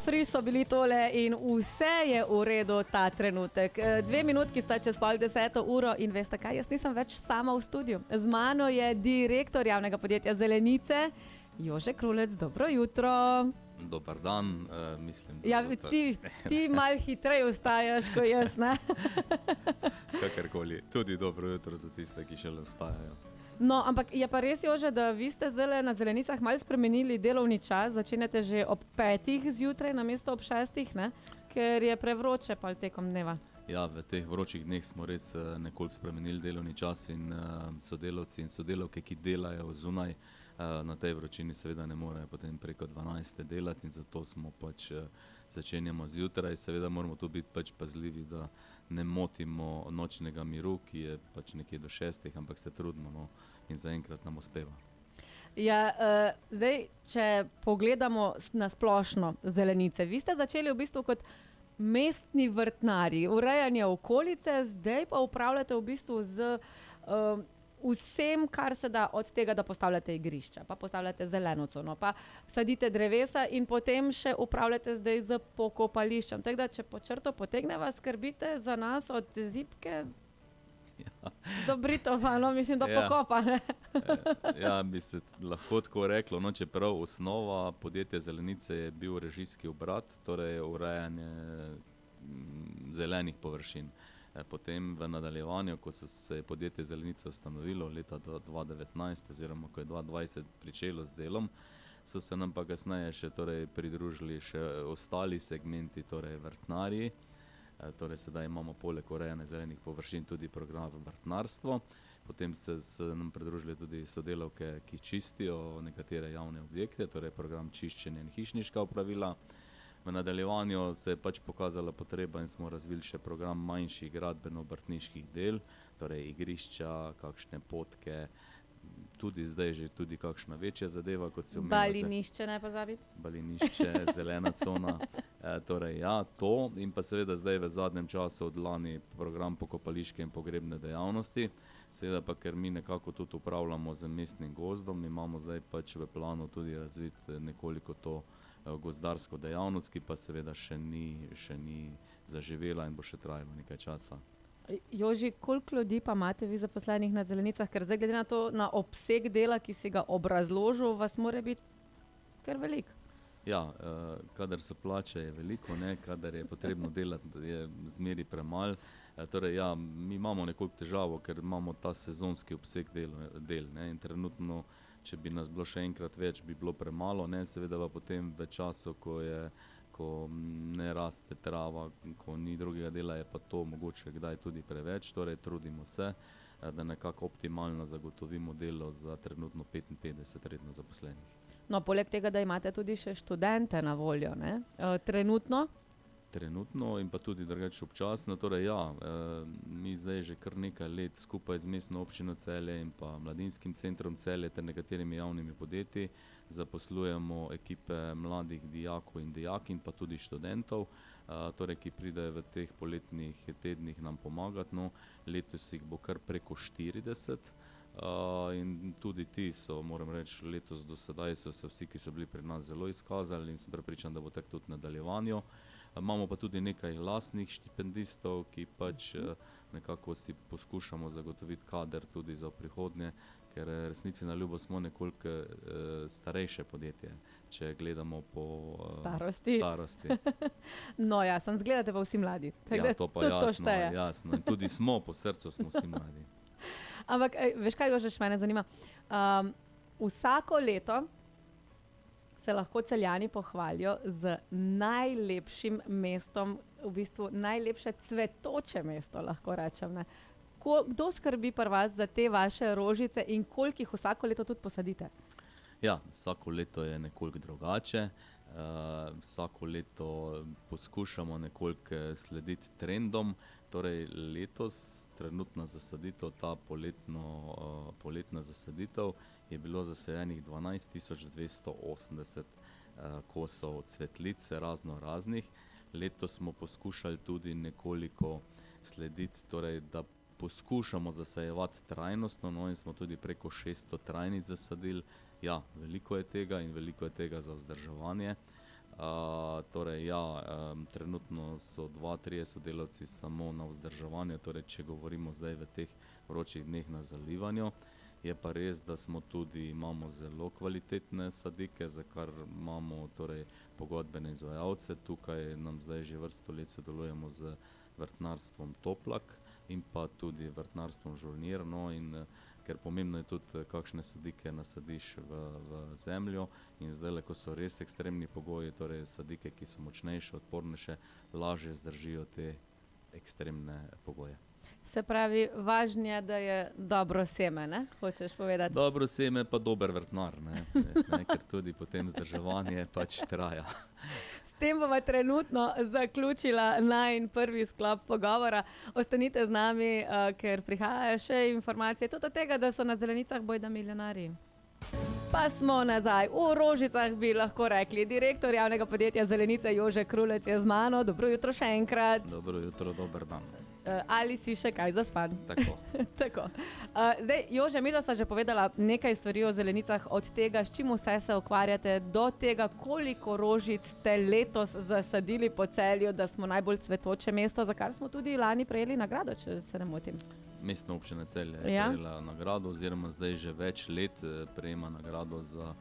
Free so bili tole in vse je v redu ta trenutek. 2 minutki sta čez 9:30 in veste kaj, jaz nisem več sama v studiu. Z mano je direktor javnega podjetja Zelenice, Jože Krulec. Dobro jutro. Dobar dan, mislim, da... Ja, ti malo hitreje vstajaš, kot jaz, ne? Kakorkoli, tudi dobro jutro za tiste, ki šele vstajajo. No, ampak je pa res, Jože, da vi ste zdaj na Zelenicah malo spremenili delovni čas, začenjate že ob 5 zjutraj namesto ob 6, ne? Ker je prevroče pa tekom dneva. Ja, v teh vročih dneh smo res nekoliko spremenili delovni čas in sodelavci in sodelavke, ki delajo zunaj, na tej vročini seveda ne morejo potem preko 12 delati in zato smo pač začenjamo zjutraj. Seveda moramo tu biti pač pazljivi, da ne motimo nočnega miru, ki je pač nekje do 6, ampak se trudimo, no, in zaenkrat nam uspeva. Ja, zdaj, če pogledamo na splošno Zelenice, vi ste začeli v bistvu kot mestni vrtnarji, urejanje okolice, zdaj pa upravljate v bistvu z vsem, kar se da, od tega, da postavljate igrišča, pa postavljate zeleno cono, pa sadite drevesa in potem še upravljate zdaj z pokopališčem. Tako da, če po črto potegneva, skrbite za nas od Zibke do Britova, no, mislim, do pokopa, ne? Ja, bi se lahko tako reklo, no, čeprav osnova podjetja Zelenice je bil režijski obrat, torej urejanje zelenih površin. Potem v nadaljevanju, ko se je podjetje Zelenice ustanovilo leta 2019 oziroma ko je 2020 pričelo z delom, so se nam pa kasneje še pridružili še ostali segmenti, torej vrtnarji. Torej sedaj imamo poleg urejanja zelenih površin tudi program vrtnarstvo. Potem se nam pridružili tudi sodelavke, ki čistijo nekatere javne objekte, torej program čiščenja in hišniška opravila. V nadaljevanju se je pač pokazala potreba in smo razvili še program manjših gradbeno-obrtniških del, torej igrišča, kakšne potke, tudi zdaj že tudi kakšna večja zadeva, kot se omenila. Balinišče, ne pozabiti. Balinišče, zelena cona, torej ja, to in pa seveda zdaj v zadnjem času od lani program pokopališke in pogrebne dejavnosti. Seveda pa, ker mi nekako tudi upravljamo z mestnim gozdom, imamo zdaj pač v planu tudi razviti nekoliko to gozdarsko dejavnost, ki pa seveda še ni zaživela in bo še trajalo nekaj časa. Joži, koliko ljudi pa imate vi zaposlenih na Zelenicah? Ker zdaj glede na to, na obseg dela, ki si ga obrazložil, vas mora biti kar veliko. Ja, kadar so plače je veliko, ne, kadar je potrebno delati, je zmeri premalo. Torej ja, mi imamo nekoliko težavo, ker imamo ta sezonski obseg del, ne, in trenutno, če bi nas bilo še enkrat več, bi bilo premalo, ne, seveda pa potem v času, ko ne raste trava, ko ni drugega dela, je pa to mogoče kdaj tudi preveč, torej trudimo se, da nekako optimalno zagotovimo delo za trenutno 55 redno zaposlenih. No, poleg tega, da imate tudi še študente na voljo, ne? Trenutno? Trenutno in pa tudi drugače občasno, torej ja, mi zdaj že kar nekaj let skupaj z mestno občino Celje in pa mladinskim centrom Celje ter nekaterimi javnimi podjetji zaposlujemo ekipe mladih dijakov in dijakinj pa tudi študentov, torej ki pridejo v teh poletnih tednih nam pomagati, no, letos jih bo kar preko 40. In tudi ti so, moram reči, letos do sedaj so se vsi, ki so bili pri nas, zelo izkazali in sem prepričan, da bo tako tudi v nadaljevanju. Imamo pa tudi nekaj lastnih štipendistov, ki pač nekako si poskušamo zagotoviti kader tudi za prihodnje, ker resnici na ljubo smo nekoliko starejše podjetje, če gledamo po starosti. No ja, sem zgledate pa vsi mladi. Ja, to pa jasno. In tudi smo, po srcu smo vsi mladi. Ampak, veš kaj, Jože, še mene zanima? Vsako leto se lahko Celjani pohvalijo z najlepšim mestom, v bistvu najlepše cvetoče mesto, lahko rečem, ne? Kdo skrbi pri vas za te vaše rožice in koliko jih vsako leto tudi posadite? Ja, vsako leto je nekoliko drugače. Vsako leto poskušamo nekoliko slediti trendom. Torej letos trenutna zasaditev, ta poletna zasaditev je bilo zasajenih 12.280 kosov cvetlic raznih. Letos smo poskušali tudi nekoliko slediti, torej da poskušamo zasajevati trajnostno, no, in smo tudi preko 600 trajnic zasadili. Ja, veliko je tega in veliko je tega za vzdrževanje. Torej, ja, trenutno so 2-3 sodelavci samo na vzdrževanju, torej če govorimo zdaj v teh vročih dneh na zalivanju. Je pa res, da imamo zelo kvalitetne sadike, za kar imamo torej pogodbene izvajalce. Tukaj nam zdaj že vrsto let sodelujemo z vrtnarstvom Toplak in pa tudi vrtnarstvom Žolnir. No, in ker pomembno je tudi, kakšne sadike nasadiš v zemljo, in zdaj, ko so res ekstremni pogoji, torej sadike, ki so močnejše, odpornejše, lažje zdržijo te ekstremne pogoje. Se pravi, važno je, da je dobro seme, ne? Hočeš povedati? Dobro seme pa dober vrtnar, ker tudi potem vzdrževanje pač traja. S tem bomo trenutno zaključila najin prvi sklop pogovora. Ostanite z nami, ker prihajajo še informacije tudi od tega, da so na zelenicah bojda milijonarji. Pa smo nazaj. V Rožicah bi lahko rekli. Direktor javnega podjetja Zelenice Jože Krulec je z mano. Dobro jutro še enkrat. Dobro jutro, dober dan. Ali si še kaj zaspan? Tako. Tako. Zdaj, Jože, midva sva že povedala nekaj stvari o zelenicah, od tega, s čim vse se ukvarjate, do tega, koliko rožic ste letos zasadili po Celju, da smo najbolj cvetoče mesto, za kar smo tudi lani prejeli nagrado, če se ne motim. Mestna občina Celje je prejela nagrado, oziroma zdaj že več let prejema nagrado za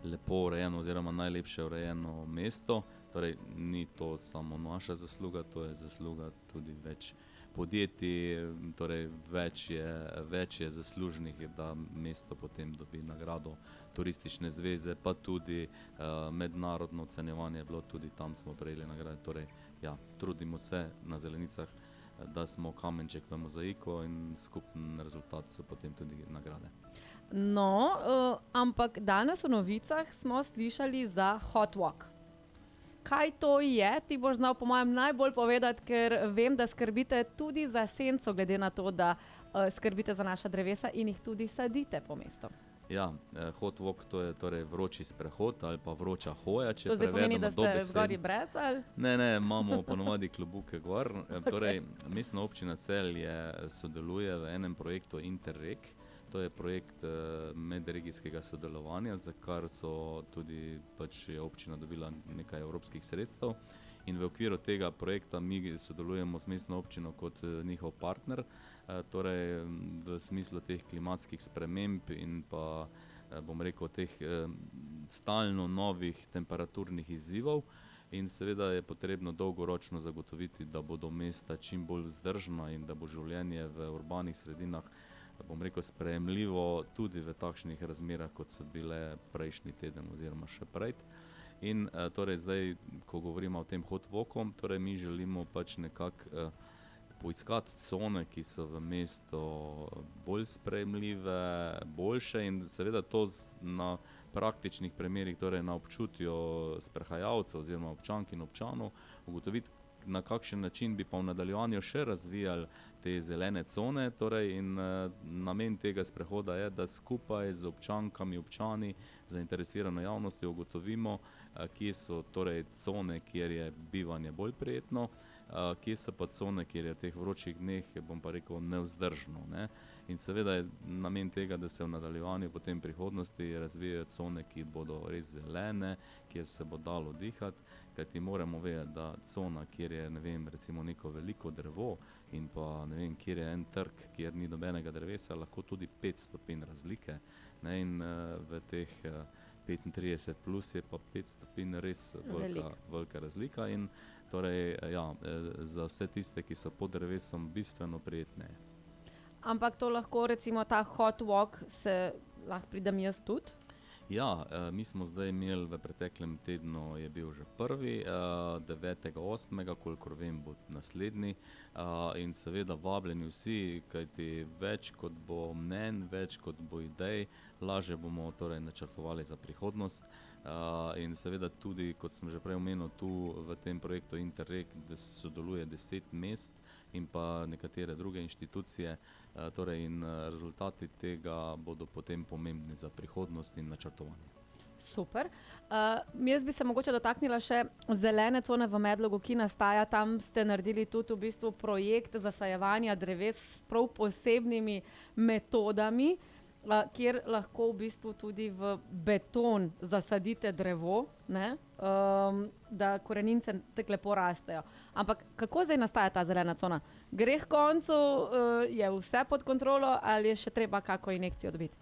lepo urejeno oziroma najlepše urejeno mesto. Torej, ni to samo naša zasluga, to je zasluga tudi več podjetij, torej več je zaslužnih, da mesto potem dobi nagrado Turistične zveze, pa tudi mednarodno ocenjevanje je bilo, tudi tam smo prejeli nagrade. Torej, ja, trudimo se na Zelenicah, da smo kamenček v mozaiku, in skupen rezultat so potem tudi nagrade. No, ampak danes v novicah smo slišali za Hot Walk. Kaj to je? Ti boš znal po mojem najbolj povedati, ker vem, da skrbite tudi za senco, glede na to, da skrbite za naša drevesa in jih tudi sadite po mestu. Ja, Hot Walk, to je torej vroči sprehod ali pa vroča hoja, če to zdaj pomeni, da ste dobesedno zgori brez ali? Ne, imamo ponovadi klobuke gor. Torej, Mestna občina Celje sodeluje v enem projektu Interreg. To je projekt medregijskega sodelovanja, za kar so tudi pač občina dobila nekaj evropskih sredstev. In v okviru tega projekta mi sodelujemo z mestno občino kot njihov partner, torej v smislu teh klimatskih sprememb in pa, bom rekel, teh stalno novih temperaturnih izzivov. In seveda je potrebno dolgoročno zagotoviti, da bodo mesta čim bolj vzdržna in da bo življenje v urbanih sredinah, bom rekel, sprejemljivo tudi v takšnih razmerah, kot so bile prejšnji teden oziroma še prej. In torej zdaj, ko govorimo o tem Hot Walku, torej mi želimo pač nekako poiskati cone, ki so v mestu bolj sprejemljive, boljše, in seveda to na praktičnih primerih, torej na občutju sprehajalcev oziroma občank in občanov, ugotoviti, na kakšen način bi pa v nadaljevanju še razvijali te zelene cone. Torej, in namen tega sprehoda je, da skupaj z občankami, občani, zainteresirano javnostjo ugotovimo, kje so torej cone, kjer je bivanje bolj prijetno, kje so pa cone, kjer je v teh vročih dneh, bom pa rekel, nevzdržno, ne. In seveda je namen tega, da se v nadaljevanju potem prihodnosti razvijajo cone, ki bodo res zelene, kjer se bo dalo dihati, kajti moramo vedeti, da cona, kjer je, ne vem, recimo neko veliko drevo in pa, ne vem, kjer je en trg, kjer ni nobenega drevesa, lahko tudi 5 stopinj razlike, ne, in v teh 35 plus je pa 5 stopinj res velika razlika, in torej, ja, za vse tiste, ki so pod drevesom, bistveno prijetneje. Ampak to lahko, recimo ta Hot Walk, se lahko pridem jaz tudi? Ja, mi smo zdaj imeli v preteklem tednu, je bil že prvi, 9.8., kolikor vem, bo naslednji, in seveda vabljeni vsi, kajti več kot bo mnenj, več kot bo idej, lažje bomo torej načrtovali za prihodnost. In seveda tudi, kot sem že prej omenil, tu v tem projektu Interreg, da sodeluje 10 mest in pa nekatere druge inštitucije, torej in rezultati tega bodo potem pomembni za prihodnost in načrtovanje. Super. Jaz bi se mogoče dotaknila še zelene cone v Medlogu, ki nastaja. Tam ste naredili tudi v bistvu projekt zasajevanja dreves s prav posebnimi metodami. kjer lahko v bistvu tudi v beton zasadite drevo, ne, da korenince tako lepo rastejo. Ampak kako zdaj nastaja ta zelena cona? Gre h koncu, je vse pod kontrolo ali je še treba kako injekcijo dobiti?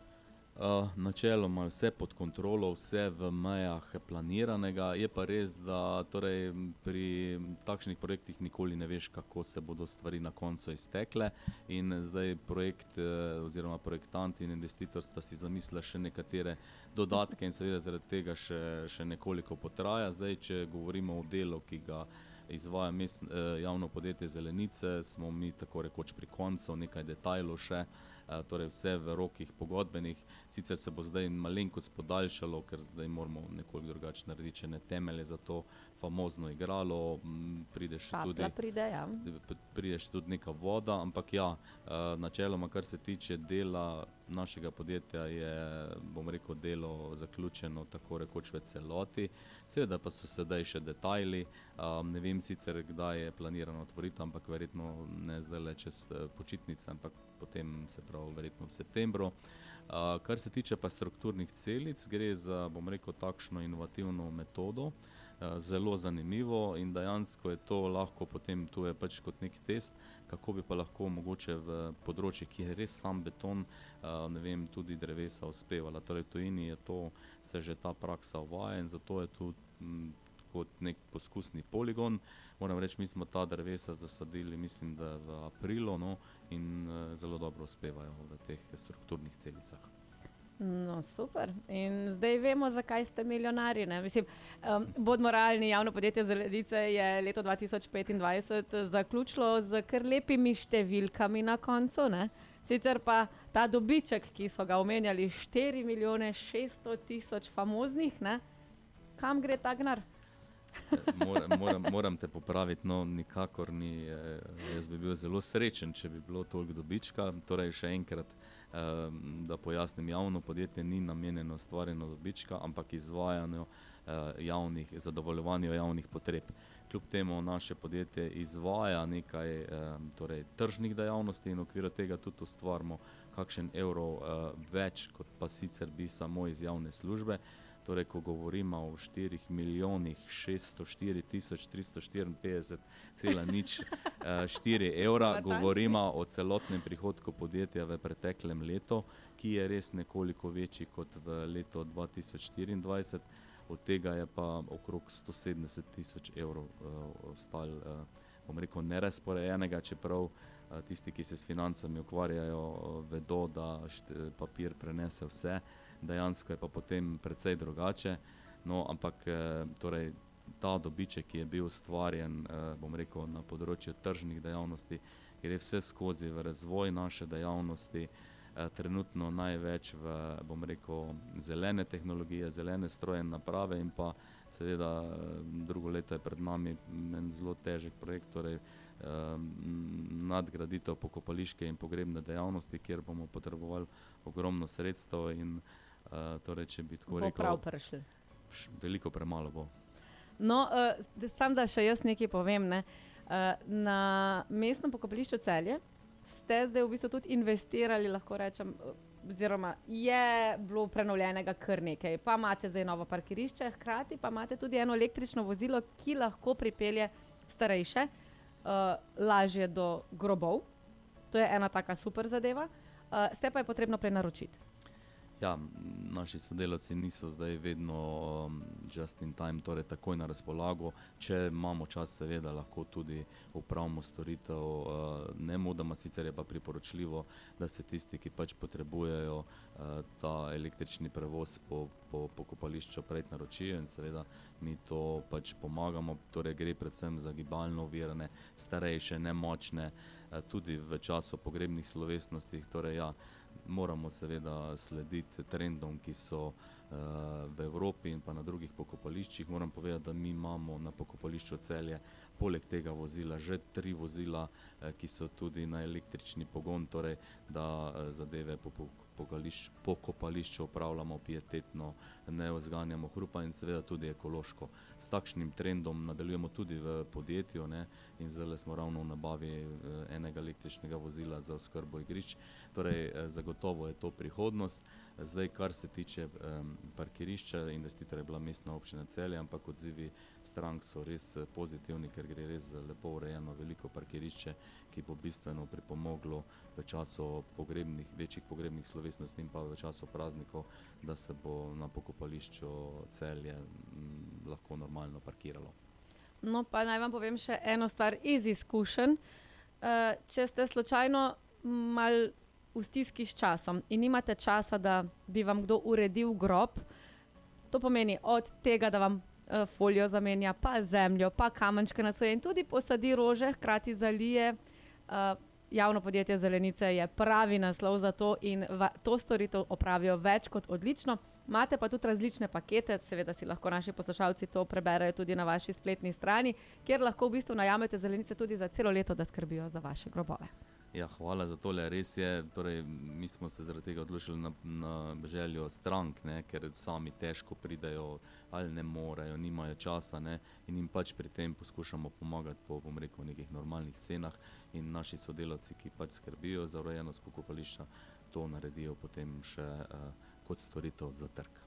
Načeloma je vse pod kontrolo, vse v mejah planiranega. Je pa res, da torej pri takšnih projektih nikoli ne veš, kako se bodo stvari na koncu iztekle. In zdaj projekt oziroma projektant in investitor sta si zamislila še nekatere dodatke in seveda zaradi tega še nekoliko potraja. Zdaj, če govorimo o delu, ki ga izvaja javno podjetje Zelenice, smo mi tako rekoč pri koncu, nekaj detajlov še, torej vse v rokih pogodbenih. Sicer se bo zdaj malenkost podaljšalo, ker zdaj moramo nekoliko drugače narediti temelje za to famozno igralo. Pride še tudi neka voda, ampak ja, načeloma, kar se tiče dela našega podjetja, je, bom rekel, delo zaključeno tako rekoč v celoti. Seveda pa so sedaj še detajli, ne vem sicer, kdaj je planirano otvoriti, ampak verjetno ne zdaj čez počitnice, ampak potem se pravi verjetno v septembru. Kar se tiče pa strukturnih celic, gre za, bom rekel, takšno inovativno metodo, zelo zanimivo in dejansko je to lahko potem, tu je pač kot nek test, kako bi pa lahko mogoče v področje, ki je res sam beton, ne vem, tudi drevesa uspevala. Torej v tujini je to, se že ta praksa uvaja in zato je tu kot nek poskusni poligon. Moram reči, mi smo ta drevesa zasadili, mislim, da v aprilu, no, in zelo dobro uspevajo v teh strukturnih celicah. No, super. In zdaj vemo, zakaj ste milijonarji, ne? Mislim, bodimo realni, javno podjetje Zelenice je leto 2025 zaključilo z kar lepimi številkami na koncu, ne? Sicer pa ta dobiček, ki so ga omenjali, 4 milijone 600 tisoč famoznih, ne? Kam gre ta denar? Moram te popraviti, no, nikakor ni, jaz bi bil zelo srečen, če bi bilo toliko dobička. Torej še enkrat, da pojasnim, javno podjetje ni namenjeno ustvarjanju dobička, ampak izvajanju zadovoljovanju javnih potreb. Kljub temu naše podjetje izvaja nekaj torej tržnih dejavnosti in v okviru tega tudi ustvarimo kakšen evrov več, kot pa sicer bi samo iz javne službe. Torej, ko govorimo o 4 milijonih 604 tisoč 354,04 evra, govorimo o celotnem prihodku podjetja v preteklem letu, ki je res nekoliko večji kot v letu 2024, od tega je pa okrog 170 tisoč evrov ostalo, bom rekel, nerazporejenega, čeprav tisti, ki se s financami ukvarjajo, vedo, da papir prenese vse. Dejansko je pa potem precej drugače, no, ampak torej, ta dobiček, ki je bil ustvarjen, bom rekel, na področju tržnih dejavnosti, gre vse skozi v razvoj naše dejavnosti, trenutno največ v, bom rekel, zelene tehnologije, zelene stroje in naprave in pa seveda drugo leto je pred nami en zelo težek projekt, torej nadgraditev pokopališke in pogrebne dejavnosti, kjer bomo potrebovali ogromno sredstev in torej, če bi tako rekel, bo prav prišli. Veliko premalo bo. No, samo da še jaz nekaj povem, ne. Na mestnem pokopališču Celje ste zdaj v bistvu tudi investirali, lahko rečem, oziroma je bilo prenovljenega kar nekaj. Pa imate zdaj novo parkirišče, hkrati pa imate tudi eno električno vozilo, ki lahko pripelje starejše lažje do grobov. To je ena taka super zadeva. Se pa je potrebno prenaročiti. Ja, naši sodelavci niso zdaj vedno just in time, torej takoj na razpolago. Če imamo čas, seveda lahko tudi opravimo storitev nemudoma, sicer je pa priporočljivo, da se tisti, ki pač potrebujejo ta električni prevoz po pokopališču prej naročijo in seveda mi to pač pomagamo. Torej gre predvsem za gibalno ovirane, starejše, nemočne, tudi v času pogrebnih slovesnosti. Torej ja, moramo seveda slediti trendom, ki so v Evropi in pa na drugih pokopališčih. Moram povedati, da mi imamo na pokopališču Celje poleg tega vozila že 3 vozila, ki so tudi na električni pogon, torej da zadeve po pokopališče upravljamo pietetno, ne zganjamo hrupa in seveda tudi ekološko. S takšnim trendom nadaljujemo tudi v podjetju, ne, in zdaj smo ravno v nabavi enega električnega vozila za oskrbo igrišč. Torej, zagotovo je to prihodnost. Zdaj, kar se tiče parkirišča, investitor je bila Mestna občina Celje, ampak odzivi strank so res pozitivni, ker gre res za lepo urejeno veliko parkirišče, ki bo bistveno pripomoglo v času večjih pogrebnih slovesnosti in pa v času praznikov, da se bo na pokopališču Celje lahko normalno parkiralo. No, pa naj vam povem še eno stvar iz izkušenj. Če ste slučajno mal v stiski s časom in nimate časa, da bi vam kdo uredil grob, to pomeni od tega, da vam folijo zamenja, pa zemljo, pa kamenčke nasuje in tudi posadi rože, hkrati zalije. Javno podjetje Zelenice je pravi naslov za to in to storitev opravijo več kot odlično. Imate pa tudi različne pakete, seveda si lahko naši poslušalci to preberejo tudi na vaši spletni strani, kjer lahko v bistvu najamete Zelenice tudi za celo leto, da skrbijo za vaše grobove. Ja, hvala za tole. Res je, torej, mi smo se zaradi tega odločili na željo strank, ne, ker sami težko pridejo ali ne morejo, nimajo časa, ne, in jim pač pri tem poskušamo pomagati po, bom rekel, nekih normalnih cenah in naši sodelavci, ki pač skrbijo za urejenost pokopališča, to naredijo potem še kot storitev za trg.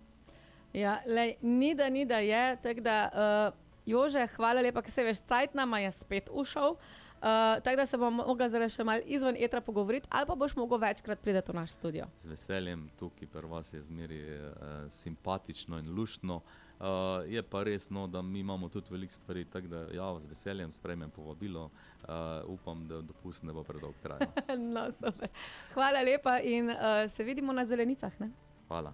Ja, lej, ni da je, tako da Jože, hvala lepa, ker se veš, cajt nama je spet ušel. Tako da se bomo mogli zdaj še malo izven etra pogovoriti, ali pa boš mogel večkrat priti v naš studio. Z veseljem, tukaj pri vas je zmeri simpatično in luštno. Je pa res, no, da mi imamo tudi veliko stvari, tako da ja, z veseljem sprejmem povabilo. Upam, da dopust ne bo predolgo trajal. No, super. Hvala lepa in se vidimo na Zelenicah, ne? Hvala.